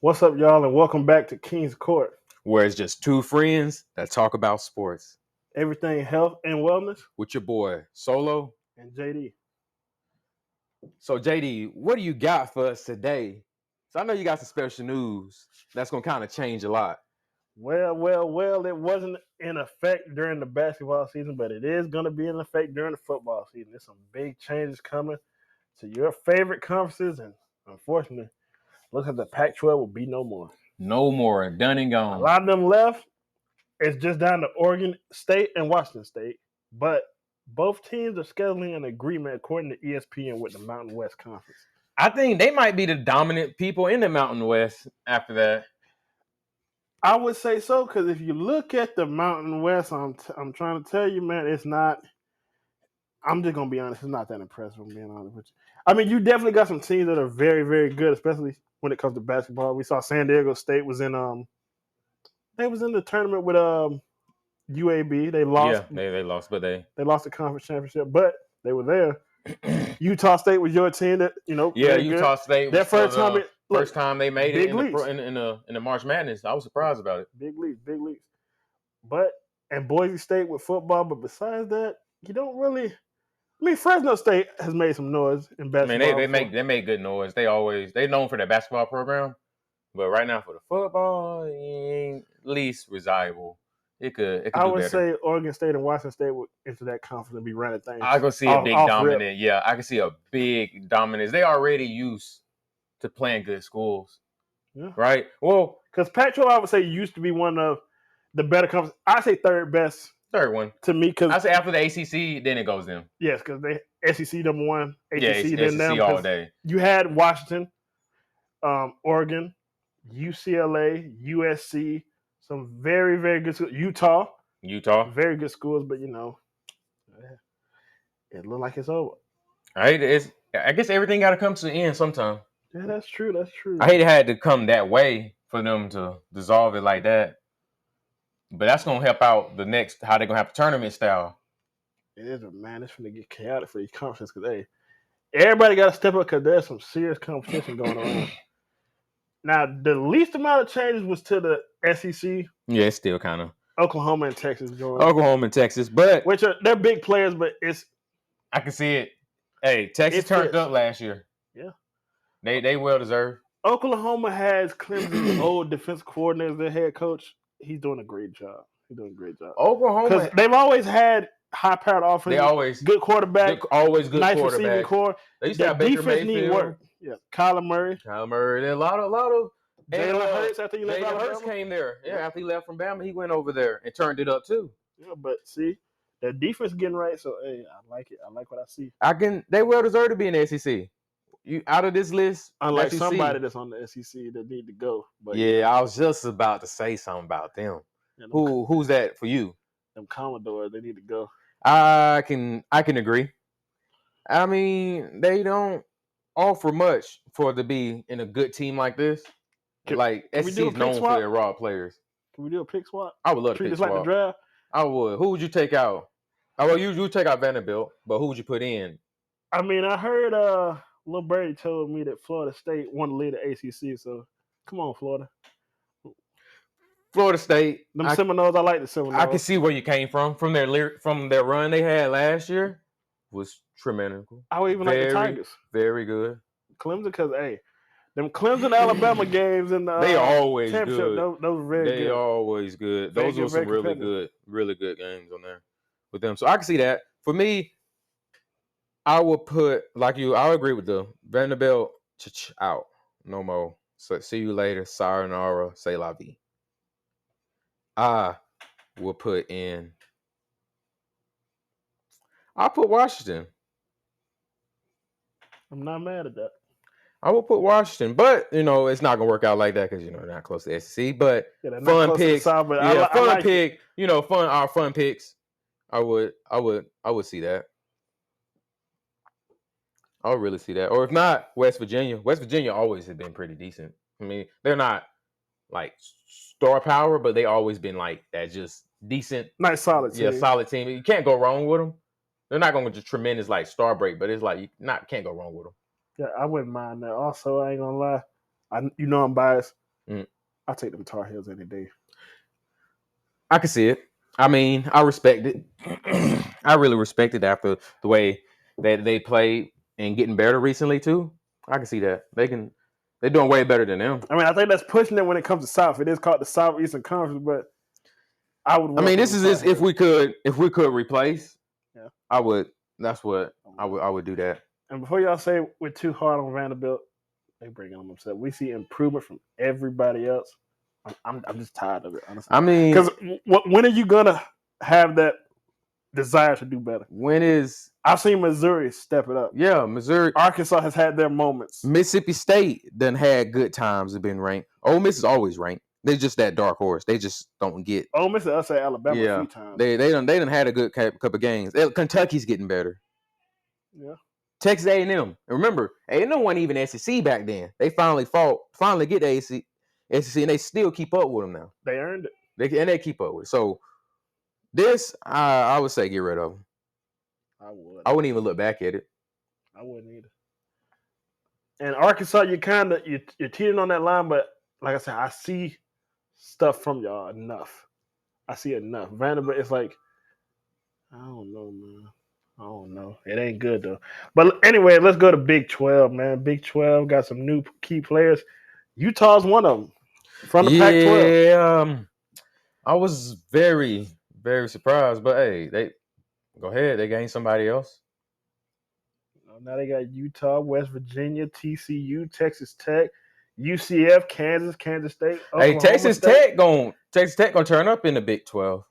What's up, y'all, and welcome back to King's Court. Where it's just two friends that talk about sports. Everything health and wellness, With your boy Solo. and JD. So JD, what do you got for us today? So I know you got some special news that's gonna kind of change a lot. Well, it wasn't in effect during the basketball season, but it is going to be in effect during the football season. There's some big changes coming to your favorite conferences, and unfortunately, looks like the Pac-12 will be no more. No more, done and A gone. lot of them left. It's just down to Oregon State and Washington State, but both teams are scheduling an agreement according to ESPN with the Mountain West Conference. I think they might be the dominant people in the Mountain West after that. I would say so because if you look at the Mountain West, I'm trying to tell you, man, it's not. I'm just gonna be honest, it's not that impressive. I'm being honest with you. I mean, you definitely got some teams that are very, very good, especially when it comes to basketball. We saw San Diego State was in they was in the tournament with UAB. They lost. Yeah, they lost, but They lost the conference championship, but they were there. Utah State was your team that yeah, very Utah good. State Their was first time they made it big in leagues. the March Madness. I was surprised about it. Big leagues. But and Boise State with football, but besides that, you don't really. I mean, Fresno State has made some noise in I basketball. mean, they make good noise. They known for their basketball program, but right now for the football, it ain't least resizable. It could I do would better. say Oregon State and Washington State would enter that conference and be running things. I can see a big dominant. Yeah, I can see a big dominance. They already used to playing good schools, right? Well, because Pac-12, I would say, used to be one of the better conferences. I say third best. Third one to me, because I say after the ACC, then it goes them. Yes, because they SEC number one, ACC yeah, then SEC them. all day. You had Washington, Oregon, UCLA, USC, some very, very good schools. Utah, very good schools, but it looked like it's over. Right? I guess everything got to come to the end sometime. Yeah, that's true. I hate it had to come that way for them to dissolve it like that. But that's gonna help out the next how they're gonna have the tournament style. It is, man. It's gonna get chaotic for these conferences because everybody got to step up because there's some serious competition going on. Now, the least amount of changes was to the SEC. Yeah, it's still kind of Oklahoma and Texas joined. Oklahoma and Texas, but they're big players, but I can see it. Hey, Texas turned up last year. Yeah, they well deserved. Oklahoma has Clemson's old defensive coordinator as their head coach. He's doing a great job. Oklahoma, because they've always had high-powered offense. They always good quarterback. Always good nice quarterback. Receiving core. They used to have Baker defense Mayfield. Need work. Yeah, Kyler Murray. There's a lot of Jalen Hurts after he left Jalen Hurts came there. Yeah, after he left from Bama, he went over there and turned it up too. Yeah, but see, their defense getting right. So I like it. I like what I see. They well deserve to be in the SEC. You out of this list, unlike somebody that's on the SEC that need to go. But yeah, I was just about to say something about them. Who's that for you? Them Commodores, they need to go. I can agree. I mean, they don't offer much for to be in a good team like this. Like SEC is known for their raw players. Can we do a pick swap? I would love to pick swap. Like the draft. I would. Who would you take out? Oh, well, you take out Vanderbilt, but who would you put in? I mean, I heard Lil Birdie told me that Florida State won to lead the ACC. So come on, Florida. Florida State. Them Seminoles, I like the Seminoles. I can see where you came from their run they had last year was tremendous. I would even like the Tigers. Very good. Clemson, because them Clemson Alabama games in the they always championship, good. Those were very good. They always good. Those were some really good games on there with them. So I can see that. For me, I would put like you. I agree with the Vanderbilt out. No more. So see you later. Sayonara. Say la vie. I will put in. I'll put Washington. I'm not mad at that. I will put Washington, but it's not gonna work out like that because they're not close to the SEC. But fun picks, fun pick. Fun picks. I would see that. I would really see that. Or if not, West Virginia. West Virginia always has been pretty decent. I mean, they're not like star power, but they always been like that, just decent, nice, solid team. Yeah, solid team. You can't go wrong with them. They're not going to just tremendous like star break, but it's like can't go wrong with them. Yeah, I wouldn't mind that. Also, I ain't gonna lie, I'm biased. I take them Tar Heels any day. I can see it. I mean, I respect it. I really respect it after the way that they played and getting better recently too. I can see that they're doing way better than them. I mean, I think that's pushing it when it comes to South. It is called the Southeastern Conference, but I would. I mean, this is if we could replace. Yeah, I would. That's what I would do that. And before y'all say we're too hard on Vanderbilt, they bring on themselves. We see improvement from everybody else. I'm just tired of it, honestly. I mean, because when are you gonna have that desire to do better? I've seen Missouri step it up. Yeah, Missouri. Arkansas has had their moments. Mississippi State done had good times and been ranked. Ole Miss is always ranked. They're just that dark horse. They just don't get. Ole Miss and us at Alabama a few times. They done had a good couple of games. Kentucky's getting better. Yeah. Texas A&M. And remember, A&M wasn't even SEC back then. They finally get the SEC, and they still keep up with them now. They earned it. They keep up with it. So this, I would say get rid of them. I would. I wouldn't even look back at it. I wouldn't either. And Arkansas, you're teetering on that line, but like I said, I see stuff from y'all enough. I see enough. Vanderbilt, it's like, I don't know, man. I don't know. It ain't good, though. But anyway, let's go to Big 12, man. Big 12 got some new key players. Utah's one of them from the Pac-12. Yeah, I was very, very surprised. But, hey, they go ahead. They gained somebody else. Now they got Utah, West Virginia, TCU, Texas Tech, UCF, Kansas State. Hey, Texas Tech gonna turn up in the Big 12.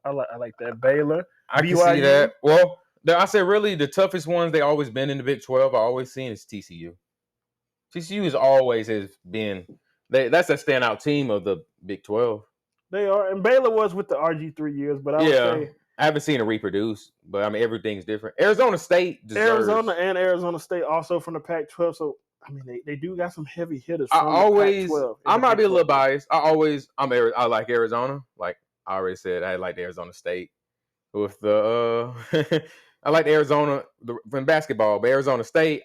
I like that. Baylor, I BYU. can see that. Well, I said really the toughest ones they always been in the Big 12. I always seen is TCU. TCU has been that's a standout team of the Big 12. They are, and Baylor was with the RG 3 years, but I would say I haven't seen it reproduce, but I mean everything's different. Arizona State and Arizona State also from the Pac-12, so I mean they do got some heavy hitters from the Pac-12. I might be a little biased. I like Arizona. Like I already said, I like Arizona State with the I like Arizona from basketball, but Arizona State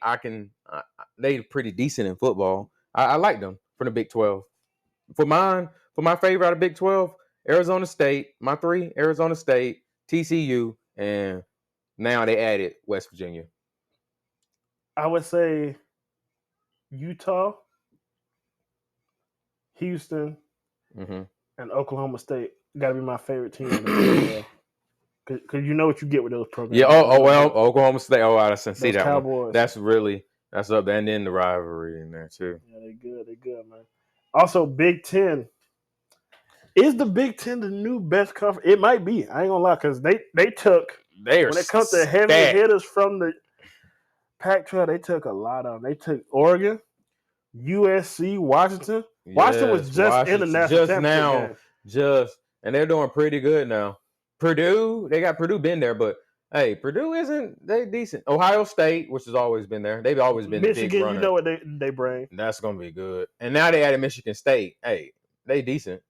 they're pretty decent in football. I like them from the Big 12. For my favorite out of Big 12, Arizona State, my three, Arizona State, TCU, and now they added West Virginia. I would say Utah, Houston, and Oklahoma State got to be my favorite team in the Big 12. Because you know what you get with those programs. Yeah, Oklahoma State. Oh, I see that Cowboys. One. That's up there. And then the rivalry in there, too. Yeah, they're good, man. Also, Big 10. Is the Big 10 the new best conference? It might be. I ain't gonna lie, because when it comes to heavy hitters from the Pac-12, they took a lot of them. They took Oregon, USC, Washington. Washington was just in the national championship game. And they're doing pretty good now. Purdue, they got Purdue been there, but hey, Purdue they decent. Ohio State, which has always been there. They've always been Michigan, the big runner. You know what they bring. That's gonna be good. And now they added Michigan State. Hey, they decent.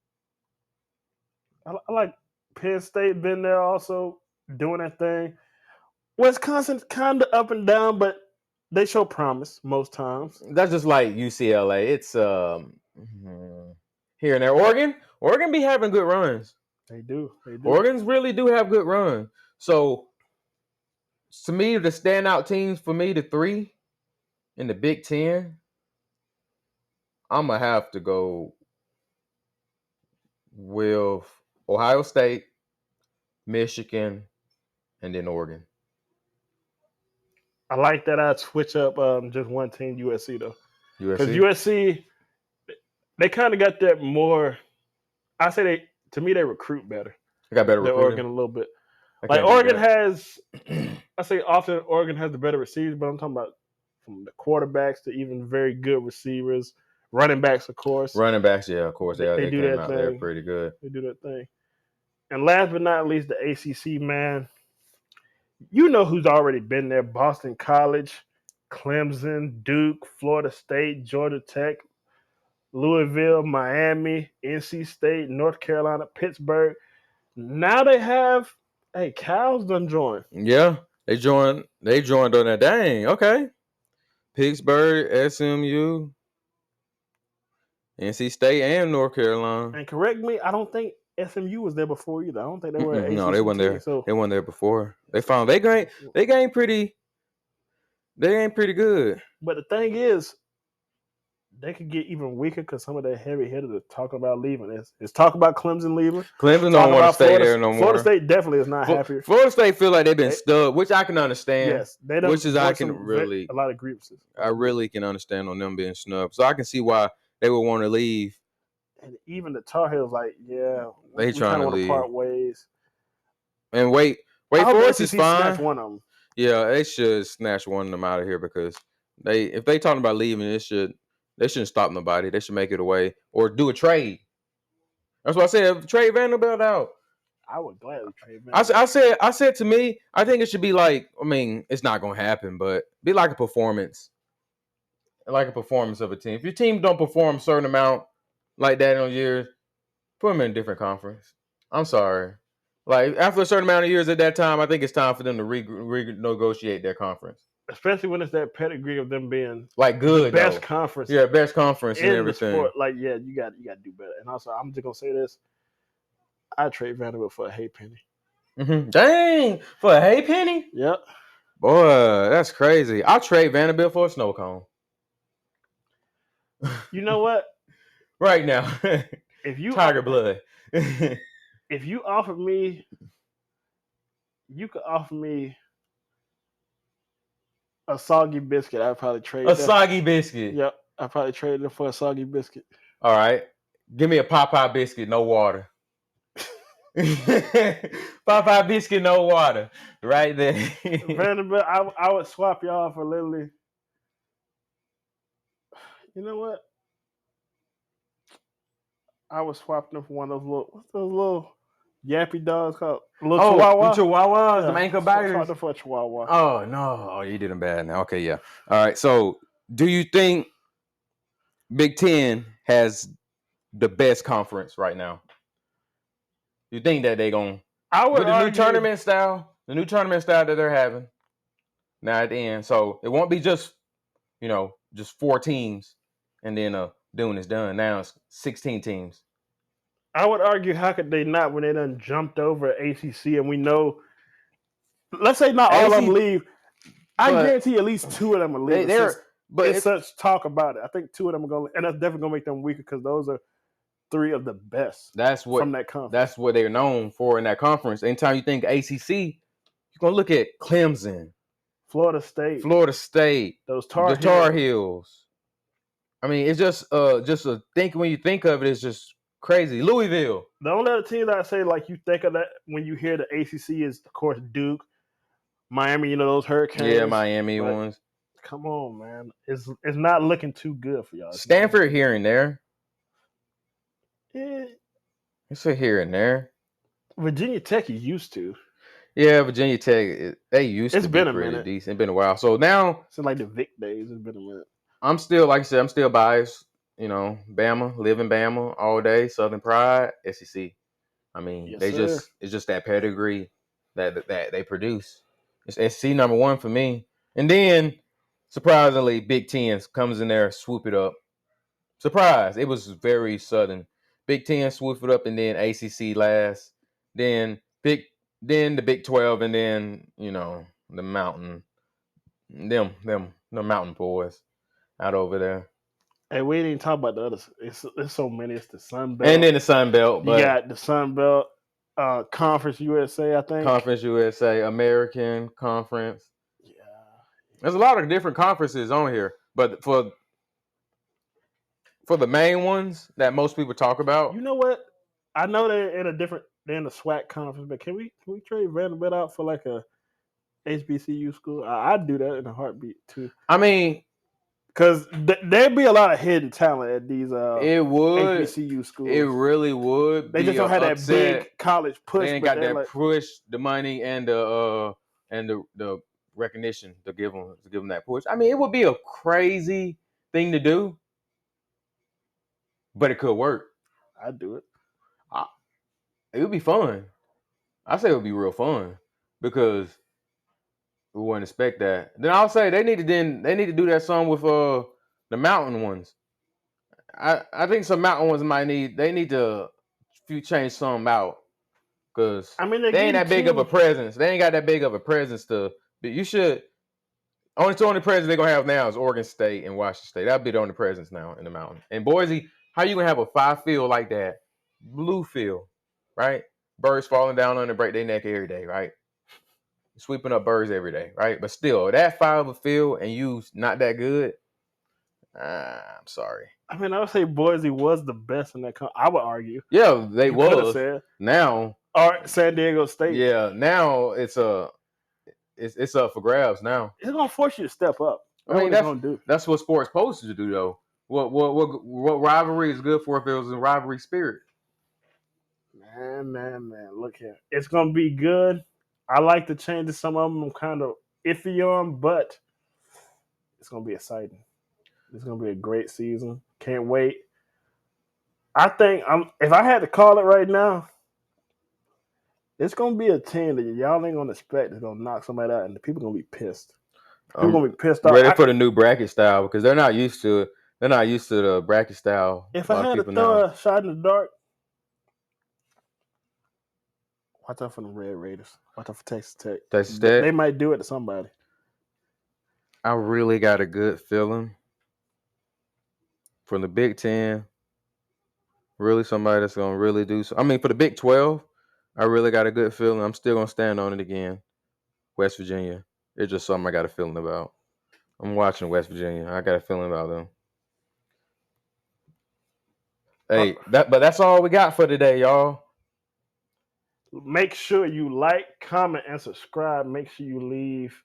I like Penn State been there also doing that thing. Wisconsin's kind of up and down, but they show promise most times. That's just like UCLA. It's here and there. Oregon be having good runs. They do. Oregon's really do have good runs. So to me, the standout teams for me, the three in the Big 10, I'm gonna have to go with Ohio State, Michigan, and then Oregon. I like that. I'd switch up just one team, USC though, because USC they kind of got that more. I say to me they recruit better. They got better recruiting. Oregon a little bit. Like Oregon has, I say often Oregon has the better receivers, but I'm talking about from the quarterbacks to even very good receivers, running backs, of course. Running backs, yeah, of course. They do that thing. They're pretty good. They do that thing. And last but not least, the ACC, man. You know who's already been there. Boston College, Clemson, Duke, Florida State, Georgia Tech, Louisville, Miami, NC State, North Carolina, Pittsburgh. Now they have, Cal's done joined. Yeah, they joined on that. Dang, okay. Pittsburgh, SMU. NC State and North Carolina. And correct me, I don't think SMU was there before either. I don't think they were. No, they weren't there. So they weren't there before. They found they game pretty. They ain't pretty good. But the thing is, they could get even weaker because some of the heavy hitters are talking about leaving. It's talk about Clemson leaving. Clemson don't want to stay there no more. Florida State definitely is not happy. Florida State feel like they've been stuck, which I can understand. Yes, they don't. Which is I can really a lot of grievances. I really can understand on them being snubbed. So I can see why they would want to leave. And even the Tar Heels, like, yeah, they trying to leave. Part ways. And Wake Forest is fine. Snatch one of them. Yeah, they should snatch one of them out of here because if they talking about leaving, they shouldn't stop nobody. They should make it away or do a trade. That's what I said. Trade Vanderbilt out. I would gladly trade Vanderbilt. I said to me, I think it should be like, I mean, it's not gonna happen, but be like a performance. Like a performance of a team. If your team don't perform a certain amount like that in years, put them in a different conference. I'm sorry. Like, after a certain amount of years at that time, I think it's time for them to renegotiate their conference. Especially when it's that pedigree of them being like good, best conference. Yeah, best conference and everything. Sport. Like, yeah, you got to do better. And also, I'm just gonna say this: I trade Vanderbilt for a Halfpenny. Mm-hmm. Dang, for a Halfpenny? Yep. Boy, that's crazy. I'll trade Vanderbilt for a snow cone. You know what? Right now, if you Tiger Blood. If you offered me, you could offer me a soggy biscuit. I'd probably trade a soggy biscuit. Yep, I'd probably trade it for a soggy biscuit. All right, give me a Popeye biscuit, no water. Popeye biscuit, no water. Right there. Vanderbilt, I would swap y'all for literally. You know what? I was swapping them for one of those little yappy dogs called Chihuahua. Chihuahuas, the ankle biters. Swapped them for a Chihuahua. Oh no! Oh, you did them bad now. Okay, yeah. All right. So, do you think Big Ten has the best conference right now? You think that they gonna? I would with the new tournament style that they're having now at the end. So it won't be just 4 teams, and then doing is done. Now it's 16 teams. I would argue, how could they not when they done jumped over ACC and we know, let's say not all of them leave. I guarantee at least 2 of them will leave. But it's such talk about it. I think 2 of them are going to, and that's definitely going to make them weaker because those are 3 of the best from that conference. That's what they're known for in that conference. Anytime you think ACC, you're going to look at Clemson. Florida State. Those Tar Heels. I mean, it's just when you think of it, it's just crazy. Louisville. The only other team that I say, like, you think of that when you hear the ACC is, of course, Duke, Miami. Those Hurricanes. Yeah, Miami ones. Come on, man. It's not looking too good for y'all. Stanford here and there. Yeah. It's a here and there. Virginia Tech is used to. Yeah, Virginia Tech, they used to be pretty decent. It's been a while. So now, it's like the Vic days. It's been a minute. I'm still, like I said, I'm still biased. Bama, live in Bama all day. Southern Pride, SEC. I mean, it's just that pedigree that they produce. It's SEC number 1 for me. And then, surprisingly, Big Ten comes in there, swoop it up. Surprise! It was very sudden. Big Ten swoop it up, and then ACC last. Then the Big 12, and then the Mountain, the Mountain boys out over there. Hey, we didn't talk about the others. It's so many. It's the Sun Belt. And then the Sun Belt. You got the Sun Belt, Conference USA, I think. Conference USA, American Conference. Yeah. There's a lot of different conferences on here. But for the main ones that most people talk about. You know what? I know they're in the SWAC conference, but can we trade Vanderbilt out for like a HBCU school? I'd do that in a heartbeat too. I mean, because there'd be a lot of hidden talent at these it would HBCU schools. It really would. They just don't have that big college push. They ain't got that push, the money, and the recognition to give them that push. I mean, it would be a crazy thing to do, but it could work. I'd do it. It would be fun. I say it would be real fun because we wouldn't expect that. Then I'll say they need to do that song with the Mountain ones. I think some mountain ones need to change something out because I mean, they ain't that big of a presence. They ain't got that big of a presence to. You should. Only two presence they're gonna have now is Oregon State and Washington State. That'll be the only presence now in the mountain. And Boise, how you gonna have a 5 field like that? Blue field, right? Birds falling down on to break their neck every day, right? Sweeping up birds every day, right? But still, that 5 field and you not that good. I'm sorry. I mean, I would say Boise was the best in that. I would argue. Yeah, they was. Said. Now, or San Diego State. Yeah, now it's up for grabs. Now it's gonna force you to step up. I mean, that's what sports supposed to do, though. What rivalry is good for if it was a rivalry spirit? Man, look here. It's gonna be good. I like the changes. Some of them I'm kind of iffy on, but it's gonna be exciting. It's gonna be a great season. Can't wait. I think if I had to call it right now, it's gonna be a team that y'all ain't gonna expect is gonna knock somebody out, and the people gonna be pissed. People gonna be pissed off. Ready for the new bracket style because they're not used to it. They're not used to the bracket style. If I had to throw a shot in the dark, watch out for the Red Raiders. Watch out for Texas Tech. Texas Tech. They might do it to somebody. I really got a good feeling from the Big Ten. Really, somebody that's gonna really do. I mean, for the Big 12, I really got a good feeling. I'm still gonna stand on it again. West Virginia. It's just something I got a feeling about. I'm watching West Virginia. I got a feeling about them. Hey, but that's all we got for today, y'all. Make sure you like, comment, and subscribe. Make sure you leave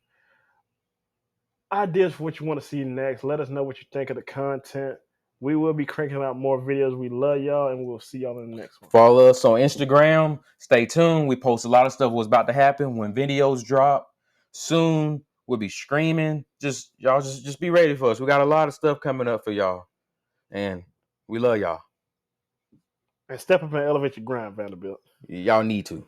ideas for what you want to see next. Let us know what you think of the content. We will be cranking out more videos. We love y'all, and we'll see y'all in the next one. Follow us on Instagram. Stay tuned. We post a lot of stuff what's about to happen when videos drop. Soon, we'll be screaming. Just be ready for us. We got a lot of stuff coming up for y'all. And we love y'all. And step up and elevate your grind, Vanderbilt. Y'all need to.